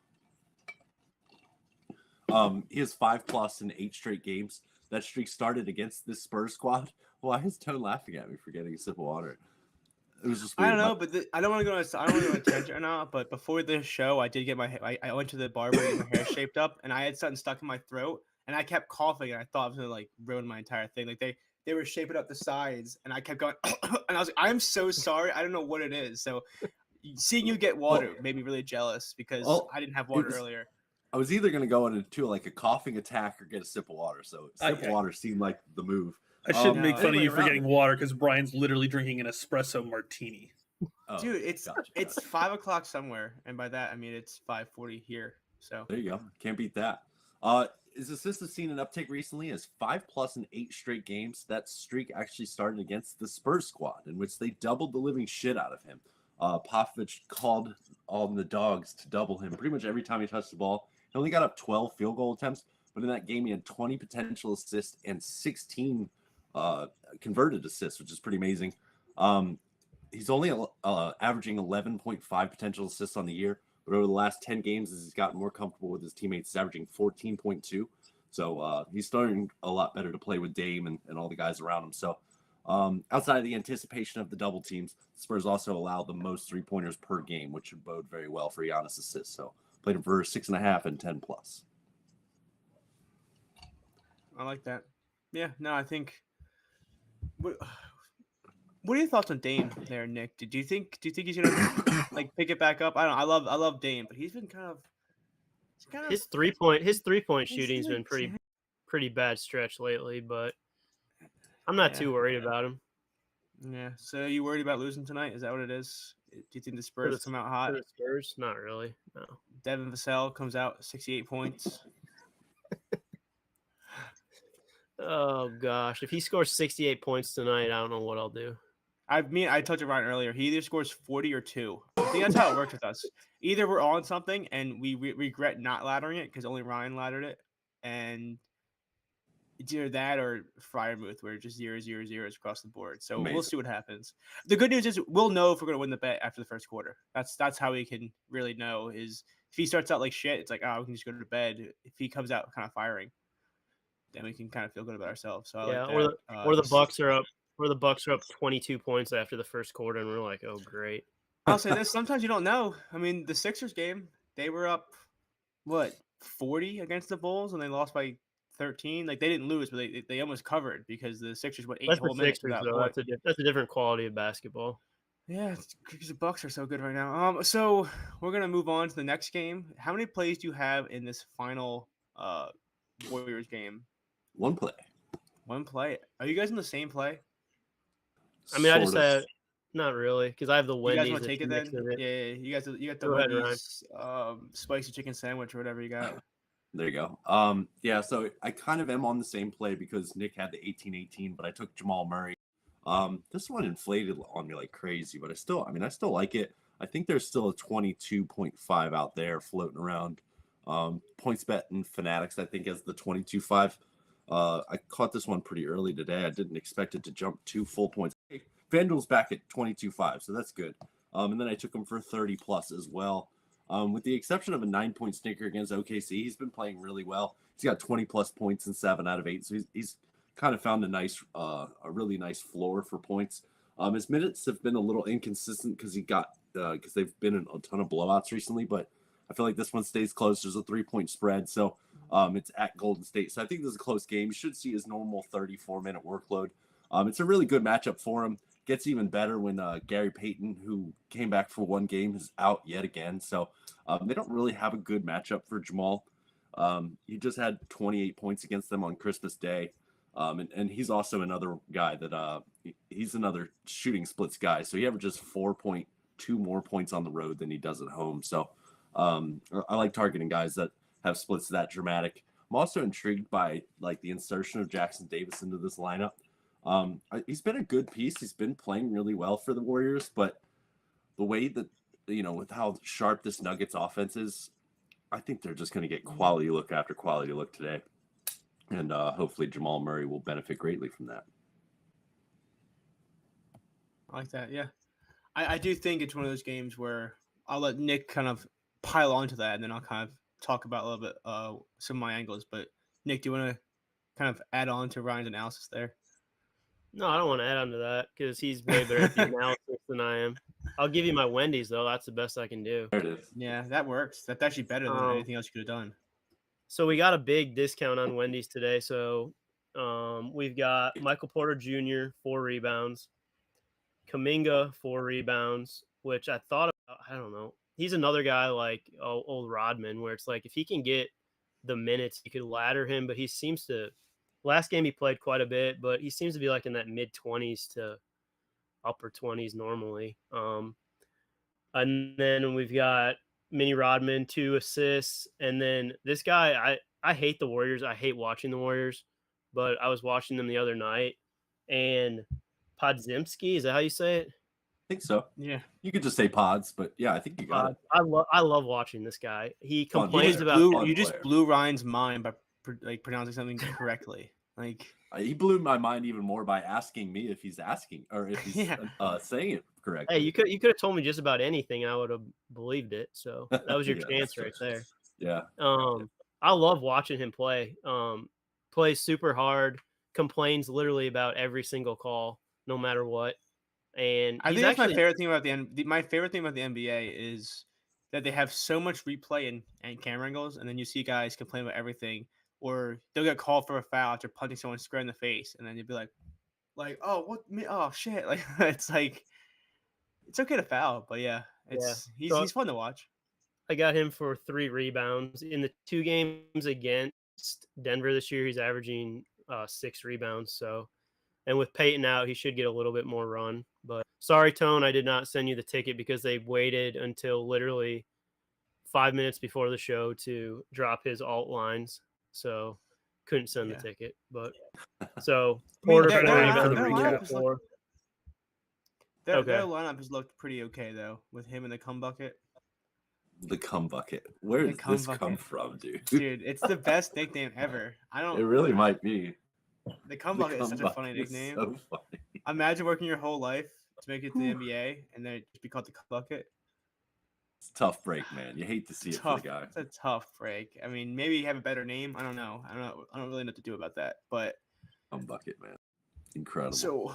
He has 5 plus in 8 straight games. That streak started against this Spurs squad. Why is Tone laughing at me for getting a sip of water? It was just weird. I don't know, but I don't want to go on a tangent or not. But before this show, I did get I went to the barber to get my hair shaped up, and I had something stuck in my throat, and I kept coughing, and I thought it was gonna like ruin my entire thing. Like they were shaping up the sides, and I kept going, and I was like, I'm so sorry, I don't know what it is. So seeing you get water made me really jealous because I didn't have water earlier. I was either gonna go into like a coughing attack or get a sip of water. So sip of water seemed like the move. I shouldn't make fun of anyway, you for getting water because Brian's literally drinking an espresso martini. Oh, Dude, it's gotcha. 5 o'clock somewhere, and by that I mean it's 5:40 here. So there you go. Can't beat that. His assists have seen an uptick recently as 5 plus in 8 straight games. That streak actually started against the Spurs squad, in which they doubled the living shit out of him. Popovich called on the dogs to double him pretty much every time he touched the ball. He only got up 12 field goal attempts, but in that game he had 20 potential assists and 16 converted assists, which is pretty amazing. He's only averaging 11.5 potential assists on the year, but over the last 10 games, as he's gotten more comfortable with his teammates, he's averaging 14.2. So he's starting a lot better to play with Dame and all the guys around him. So Outside of the anticipation of the double teams, Spurs also allow the most 3-pointers per game, which should bode very well for Giannis' assists. So played him for 6.5 and 10 plus. I like that. Yeah, no, I think. What are your thoughts on Dame there, Nick? Do you think he's gonna like pick it back up? I don't. I love Dame, but he's kind of His 3-point he's shooting's been like, pretty bad stretch lately, but I'm not too worried about him. Yeah. So are you worried about losing tonight? Is that what it is? Do you think the For Spurs come out hot? the Spurs, not really. No. Devin Vassell comes out 68 points. Oh gosh, if he scores 68 points tonight, I don't know what I'll do. I told you Ryan earlier. He either scores 40 or 2. I think that's how it works with us. Either we're on something and we regret not laddering it because only Ryan laddered it, and it's either that or Fryermuth, where it's just 0, 0, 0s across the board. So Amazing. we'll see what happens. The good news is we'll know if we're going to win the bet after the first quarter. That's how we can really know. Is if he starts out like shit, it's like, oh, we can just go to bed. If he comes out kind of firing, then we can kind of feel good about ourselves. So Yeah, like or the Bucks are up. Or the Bucks are up 22 points after the first quarter, and we're like, oh great. I'll say this: sometimes you don't know. I mean, the Sixers game, they were up 40 against the Bulls, and they lost by 13. Like they didn't lose, but they almost covered because the Sixers went 8 That's whole the minutes Sixers, without though. point. That's a different quality of basketball. Yeah, it's because the Bucks are so good right now. So we're gonna move on to the next game. How many plays do you have in this final Warriors game? 1 play. 1 play. Are you guys in the same play? I mean, I just Sort of. had not really because I have the You Wendy's. guys want to take it then? mix of it. Yeah. You got the Go ahead, Ryan. Wendy's spicy chicken sandwich or whatever you got. There you go. Yeah, so I kind of am on the same play because Nick had the 18-18, but I took Jamal Murray. This one inflated on me like crazy, but I still like it. I think there's still a 22.5 out there floating around. PointsBet and Fanatics, I think, has the 22.5. I caught this one pretty early today. I didn't expect it to jump 2 full points. FanDuel's back at 22.5, so that's good. And then I took him for 30 plus as well. With the exception of a 9-point stinker against OKC, he's been playing really well. He's got 20 plus points in 7 out of 8, so he's kind of found a really nice floor for points. His minutes have been a little inconsistent because they've been in a ton of blowouts recently, but I feel like this one stays close. There's a 3-point spread, so it's at Golden State. So I think this is a close game. You should see his normal 34-minute workload. It's a really good matchup for him. Gets even better when Gary Payton, who came back for 1 game, is out yet again. So they don't really have a good matchup for Jamal. He just had 28 points against them on Christmas Day. And he's also another guy that he's another shooting splits guy. So he averages 4.2 more points on the road than he does at home. So I like targeting guys that have splits that dramatic. I'm also intrigued by like the insertion of Jackson Davis into this lineup. He's been a good piece. He's been playing really well for the Warriors, but the way that, with how sharp this Nuggets offense is, I think they're just going to get quality look after quality look today. And hopefully Jamal Murray will benefit greatly from that. I like that. Yeah. I do think it's one of those games where I'll let Nick kind of pile onto that, and then I'll kind of talk about a little bit some of my angles. But Nick, do you want to kind of add on to Ryan's analysis there? No, I don't want to add on to that because he's way better at the analysis than I am. I'll give you my Wendy's, though. That's the best I can do. There it is. Yeah, that works. That's actually better than anything else you could have done. So we got a big discount on Wendy's today. So we've got Michael Porter Jr., 4 rebounds. Kuminga, 4 rebounds, which I thought about. I don't know. He's another guy like old Rodman, where it's like if he can get the minutes, you could ladder him, but he seems to – last game he played quite a bit, but he seems to be like in that mid-20s to upper 20s normally. And then we've got Mini Rodman, 2 assists. And then this guy, I hate the Warriors. I hate watching the Warriors, but I was watching them the other night. And Podziemski, is that how you say it? I think so. Yeah. You could just say pods, but yeah, I think you got it. I love watching this guy. He Fun. complains about you just blew Ryan's mind by pronouncing something correctly. Like he blew my mind even more by asking me if he's asking or if he's saying it correctly. Hey, you could have told me just about anything and I would have believed it. So that was your chance right there. Yeah. I love watching him play. Plays super hard, complains literally about every single call. no matter what. And I he's think that's actually my favorite thing about my favorite thing about the NBA is that they have so much replay and camera angles, and then you see guys complain about everything, or they'll get called for a foul after punching someone square in the face, and then you'd be like, oh, what me? Oh shit! Like it's like it's okay to foul, but yeah, yeah. he's fun to watch. I got him for 3 rebounds in the 2 games against Denver this year. He's averaging 6 rebounds. So, and with Peyton out, he should get a little bit more run. But sorry, Tone, I did not send you the ticket because they waited until literally 5 minutes before the show to drop his alt lines. So couldn't send the Yeah. ticket. But so I mean, Porter Trying to for wait for rebound, the Kuminga recap. for. Their Okay. lineup has looked pretty okay though, with him in the cum bucket. The cum bucket. Where The does cum this come bucket. from, dude? Dude, it's the best nickname ever. It really might be. The cum The bucket is cum such a funny bucket is nickname. so funny. Imagine working your whole life to make it to the NBA and then just be called the cum bucket. It's a tough break, man. You hate to see it for Tough. the guy. It's a tough break. I mean, maybe have a better name. I don't know. I don't really know what to do about that. But Cum bucket, man. Incredible. so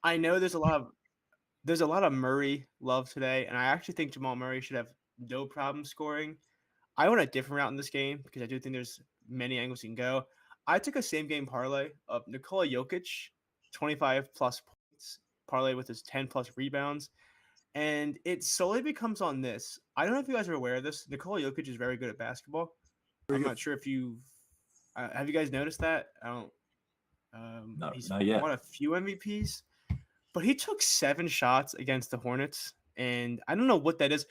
I know there's a lot of Murray love today, and I actually think Jamal Murray should have no problem scoring. I went a different route in this game because I do think there's many angles you can go. I took a same game parlay of Nikola Jokic, 25 plus points, parlay with his 10 plus rebounds. And it solely becomes on this. I don't know if you guys are aware of this. Nikola Jokic is very good at basketball. I'm not sure if you've have you guys noticed that? I don't. He's not yet. won a few MVPs, but he took 7 shots against the Hornets, and I don't know what that is.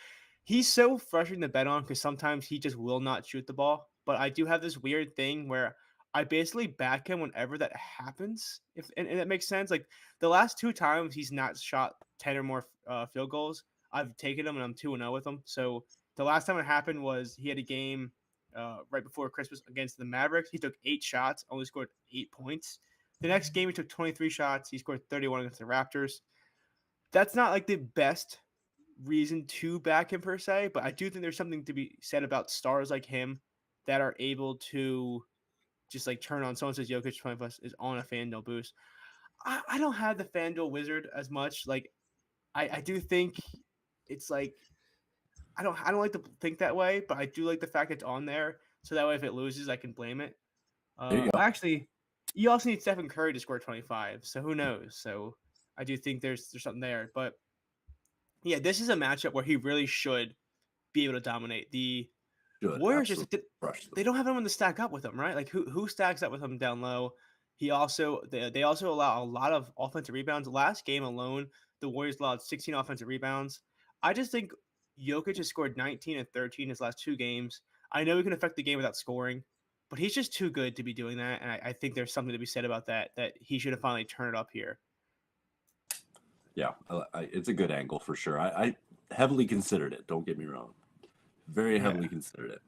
He's so frustrating to bet on because sometimes he just will not shoot the ball. But I do have this weird thing where I basically back him whenever that happens. If and that makes sense. Like the last 2 times he's not shot 10 or more field goals, I've taken him and I'm 2-0 with him. So the last time it happened was he had a game right before Christmas against the Mavericks. He took 8 shots, only scored 8 points. The next game he took 23 shots. He scored 31 against the Raptors. That's not like the best reason to back him per se, but I do think there's something to be said about stars like him that are able to just like turn on. Someone says Jokic 20 plus is on a FanDuel boost. I don't have the FanDuel wizard as much. Like I do think it's like I don't like to think that way, but I do like the fact it's on there. So that way if it loses, I can blame it. There you go. Actually, you also need Stephen Curry to score 25. So who knows? So I do think there's something there. But yeah, this is a matchup where he really should be able to dominate. The Warriors just they don't have anyone to stack up with him, right? Like who stacks up with him down low? They also allow a lot of offensive rebounds. Last game alone, the Warriors allowed 16 offensive rebounds. I just think Jokic has scored 19 and 13 his last 2 games. I know he can affect the game without scoring, but he's just too good to be doing that. And I think there's something to be said about that he should have finally turned it up here. Yeah, it's a good angle for sure. I heavily considered it. Don't get me wrong. Very heavily considered it.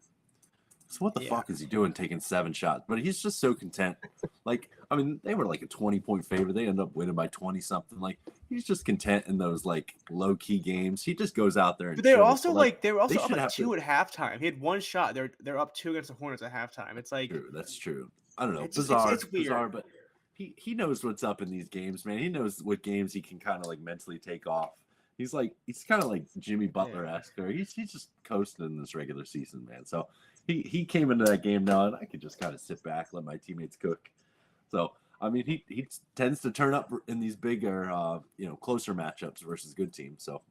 So what the fuck is he doing taking 7 shots? But he's just so content. Like, I mean, they were like a 20-point favorite. They end up winning by 20 something. Like, he's just content in those like low key games. He just goes out there and but they were chills. also they were also up at 2 to... at halftime. He had 1 shot. They're up 2 against the Hornets at halftime. It's like true, that's true. I don't know. It's Bizarre, weird. but he knows what's up in these games, man. He knows what games he can kind of like mentally take off. He's kind of like Jimmy Butler-esque, or he's just coasting in this regular season, man. So he came into that game knowing I could just kind of sit back, let my teammates cook. So I mean, he tends to turn up in these bigger, closer matchups versus good teams. So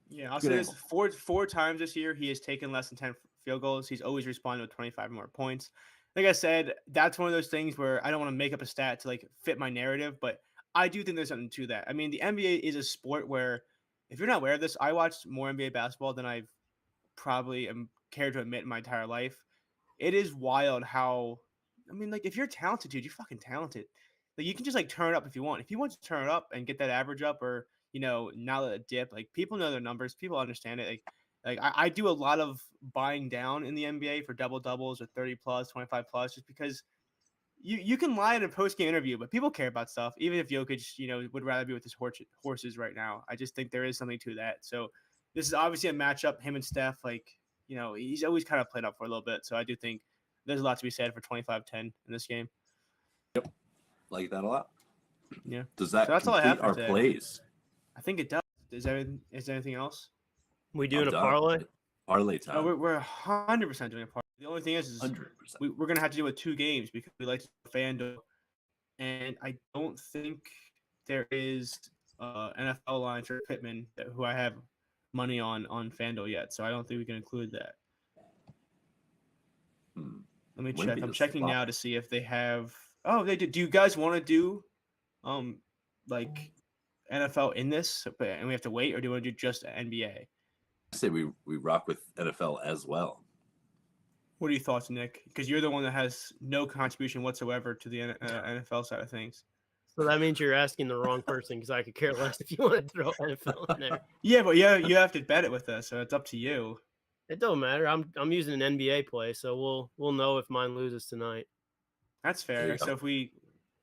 yeah, I'll say this: four times this year he has taken less than 10 field goals. He's always responded with 25 or more points. Like I said, that's one of those things where I don't want to make up a stat to like fit my narrative, but I do think there's something to that. I mean, the NBA is a sport where, if you're not aware of this, I watched more NBA basketball than I've probably am cared to admit in my entire life. It is wild how, I mean, like if you're talented, dude, you're fucking talented. Like you can just like turn it up if you want. If you want to turn it up and get that average up, or not let it dip. Like people know their numbers, people understand it. Like I do a lot of buying down in the NBA for double doubles or 30 plus, 25 plus, just because you can lie in a post game interview, but people care about stuff. Even if Jokic, would rather be with his horses right now. I just think there is something to that. So this is obviously a matchup. Him and Steph, he's always kind of played up for a little bit. So I do think there's a lot to be said for 25-10 in this game. Yep, like that a lot. Yeah. Does that So that's all I have complete for our today. plays? I think it does. Is there anything else? We I'm doing a done. parlay? Parlay No, time. we're 100% doing a parlay. The only thing is 100%. we're gonna have to do it 2 games because we like to FanDuel, and I don't think there is NFL line for Pittman who I have money on FanDuel yet, so I don't think we can include that. Let me Wouldn't check. be I'm the checking spot. now to see if they have. Oh, they do. Do you guys want to do, like NFL in this, and we have to wait, or do you want to do just NBA? I say we rock with NFL as well. What are your thoughts, Nick? Because you're the one that has no contribution whatsoever to the NFL side of things. So that means you're asking the wrong person because I could care less if you want to throw NFL in there. Yeah, but you have to bet it with us, so it's up to you. It don't matter. I'm using an NBA play, so we'll know if mine loses tonight. That's There fair. you So go.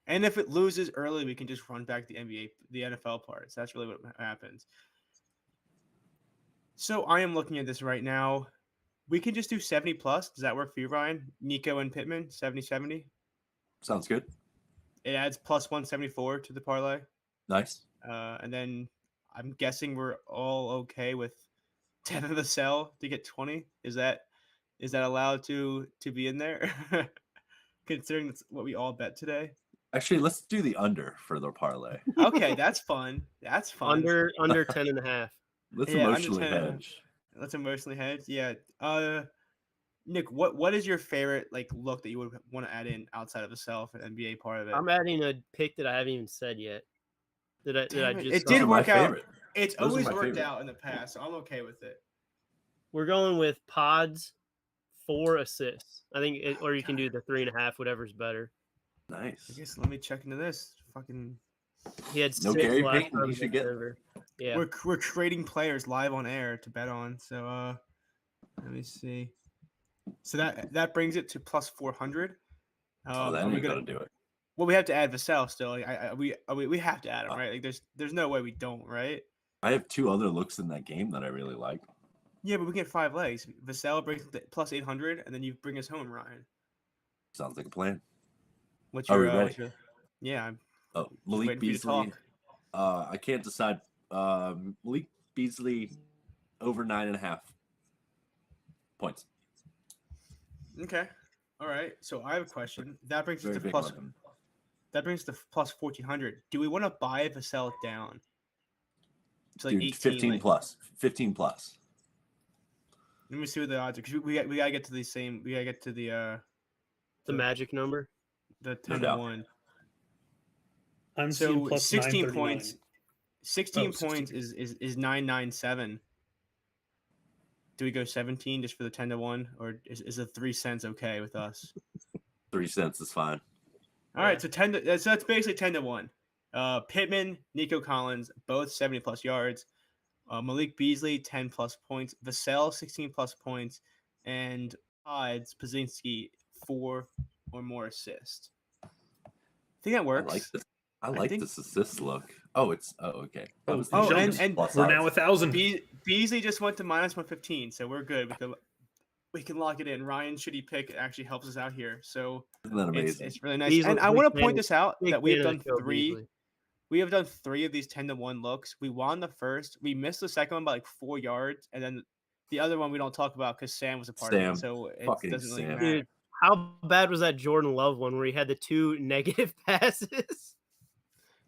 if it loses early, we can just run back the NFL parts. That's really what happens. So I am looking at this right now. We can just do 70 plus. Does that work for you, Ryan? Nico and Pittman, 70-70. Sounds good. It adds plus 174 to the parlay. Nice. And then I'm guessing we're all okay with 10 of the sell to get 20. Is that allowed to be in there? Considering that's what we all bet today. Actually, let's do the under for the parlay. Okay, that's fun. That's fun. Under 10.5. Let's Yeah, under emotionally 10. hedge. Let's emotionally hedge. Yeah. Nick, what is your favorite look that you would want to add in outside of the sell for the NBA part of it? I'm adding a pick that I haven't even said yet. Did I Damn just? it Those did are my work out. favorite. It's Those are always my worked favorite. out in the past, so I'm okay with it. We're going with pods 4 assists. I think, or you can do the 3.5, whatever's better. I Nice. guess let me check into this. Fucking, He had No 6 Gary last Payton, time he should against get- Denver. Yeah. we're creating players live on air to bet on. So let me see. So that brings it to plus 400. Oh, then are we we gonna gotta do it. Well, we have to add Vassell still. We have to add him, right? There's no way we don't, right? I have 2 other looks in that game that I really like. Yeah, but we get 5 legs. Vassell brings it to plus 800, and then you bring us home, Ryan. Sounds like a plan. What's Are your? we ready? What's your yeah, I'm Oh, just Malik waiting for you to Beasley. talk. I can't decide. Malik Beasley over 9.5 points. Okay, all right. So I have a question. That brings us Very to big plus. on him. That brings us to plus 1400. Do we want to buy Vassell down? To like Dude, 18, 15 like- plus. 15 plus. Let me see what the odds are, because we gotta get to the same. We gotta get to the magic number. the No 10 doubt. to 1. I'm seeing So plus 16 939. points. 16 Oh, 16. points is 997. Do we go 17 just for the 10 to 1, or is the 3 cents okay with us? 3 cents is fine. All right, so that's basically 10 to 1. Pittman, Nico Collins, both 70 plus yards. Malik Beasley, 10 plus points. Vassell, 16 plus points, and odds Pazinski, 4 or more assists. I think that I works. like this. I like think- this assist look. Oh, it's okay. I Oh, was oh, thinking and- just and plus We're odds. now 1,000. Beasley just went to minus 115, so we're good. We can lock it in. Ryan's shitty pick actually helps us out here, so Isn't that amazing? it's really nice. Beasley, And I big want to fan point of- this out Big that we have fan done of the show, 3. Beasley. We have done 3 of these 10 to 1 looks. We won the first. We missed the second one by like 4 yards, and then the other one we don't talk about because Sam was a part of Sam. it, so it Fucking doesn't really Sam. matter. Dude, how bad was that Jordan Love one where he had the 2 negative passes?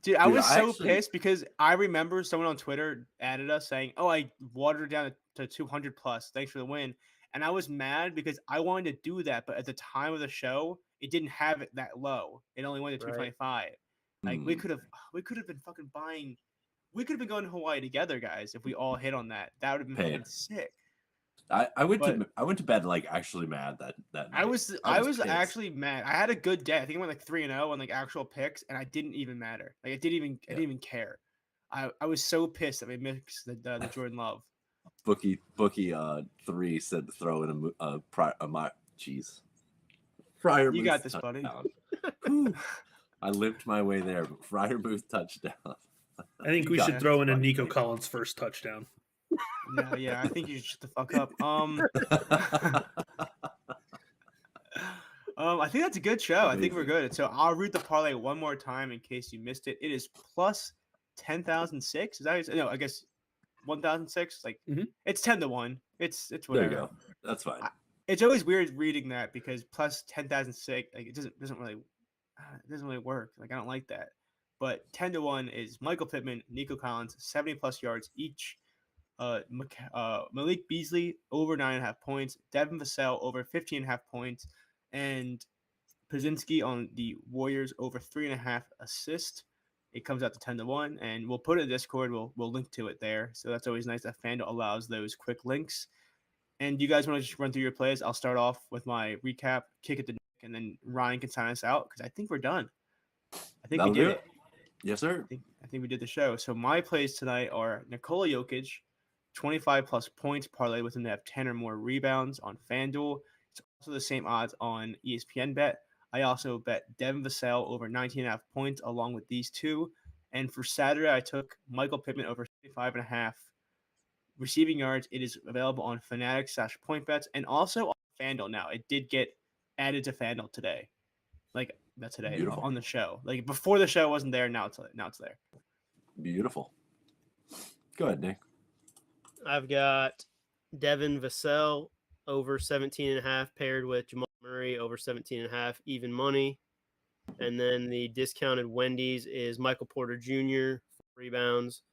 Dude, I Dude, was I so actually- pissed because I remember someone on Twitter added us saying, "Oh, I watered it down to 200 plus. Thanks for the win." And I was mad because I wanted to do that, but at the time of the show, it didn't have it that low. It only went to Right. 225. Like we Hmm. could have been fucking buying. We could have been going to Hawaii together, guys, if we all hit on that. That would have been Paid. fucking sick. I went But- to bed like actually mad that I night. was pissed. actually mad. I had a good day. I think I went like 3-0 on like actual picks, and I didn't even matter. Like I didn't even care. I was so pissed that we missed the Jordan Love. Bookie 3 said to throw in jeez. Fryer You Moose got this, buddy. touchdown. Whew. I limped my way there, but Fryer Moose touchdown. I think You we got should it. throw in a Funny. Nico Collins first touchdown. No, yeah, I think you should shut the fuck up. I think that's a good show. I think we're Amazing. good. So I'll read the parlay one more time in case you missed it. It is plus 10,006. Is that what you said? No, I guess 1,006. Like Mhm. it's 10-1. It's There whatever. you go. That's fine. It's always weird reading that because plus 10,006, like it doesn't really work. Like I don't like that. But 10-1 is Michael Pittman, Nico Collins, 70 plus yards each. Malik Beasley over 9.5 points, Devin Vassell over 15.5 points, and Pazinski on the Warriors over 3.5 assists. It comes out to 10-1, and we'll put it in Discord. We'll link to it there. So that's always nice that FanDuel allows those quick links. And do you guys want to just run through your plays? I'll start off with my recap, kick it to Nick, and then Ryan can sign us out because I think we're done. I think That'll we did do it. Yes, sir. I think we did the show. So my plays tonight are Nikola Jokic, 25 plus points, parlay with him to have 10 or more rebounds on FanDuel. It's also the same odds on ESPN Bet. I also bet Devin Vassell over 19.5 points along with these two. And for Saturday, I took Michael Pittman over 55.5 receiving yards. It is available on Fanatics/Point Bets and also on FanDuel now. It did get added to FanDuel today. Like not today Beautiful. on the show. Like before the show wasn't there. Now it's there. Beautiful. Go ahead, Nick. I've got Devin Vassell over 17.5 paired with Jamal Murray over 17.5 even money. And then the discounted Wendy's is Michael Porter Jr. 4 rebounds,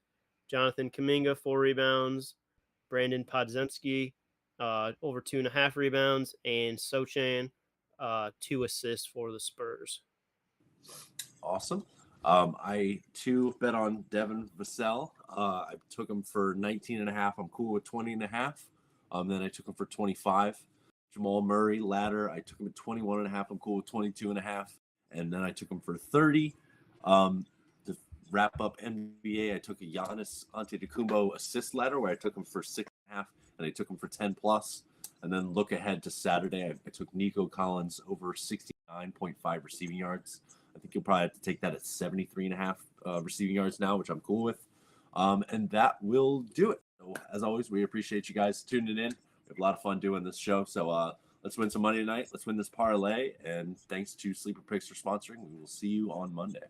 Jonathan Kuminga 4 rebounds, Brandon Podziemski over 2.5 rebounds, and Sochan 2 assists for the Spurs. Awesome. I too bet on Devin Vassell. I took him for 19.5. I'm cool with 20.5. Then I took him for 25. Jamal Murray ladder. I took him at 21.5. I'm cool with 22.5. And then I took him for 30. To wrap up NBA, I took a Giannis Antetokounmpo assist ladder where I took him for 6.5 and I took him for 10 plus. And then look ahead to Saturday. I took Nico Collins over 69.5 receiving yards. I think you'll probably have to take that at 73.5 receiving yards now, which I'm cool with. And that will do it. So, as always, we appreciate you guys tuning in. We have a lot of fun doing this show. So let's win some money tonight. Let's win this parlay. And thanks to Sleeper Picks for sponsoring. We will see you on Monday.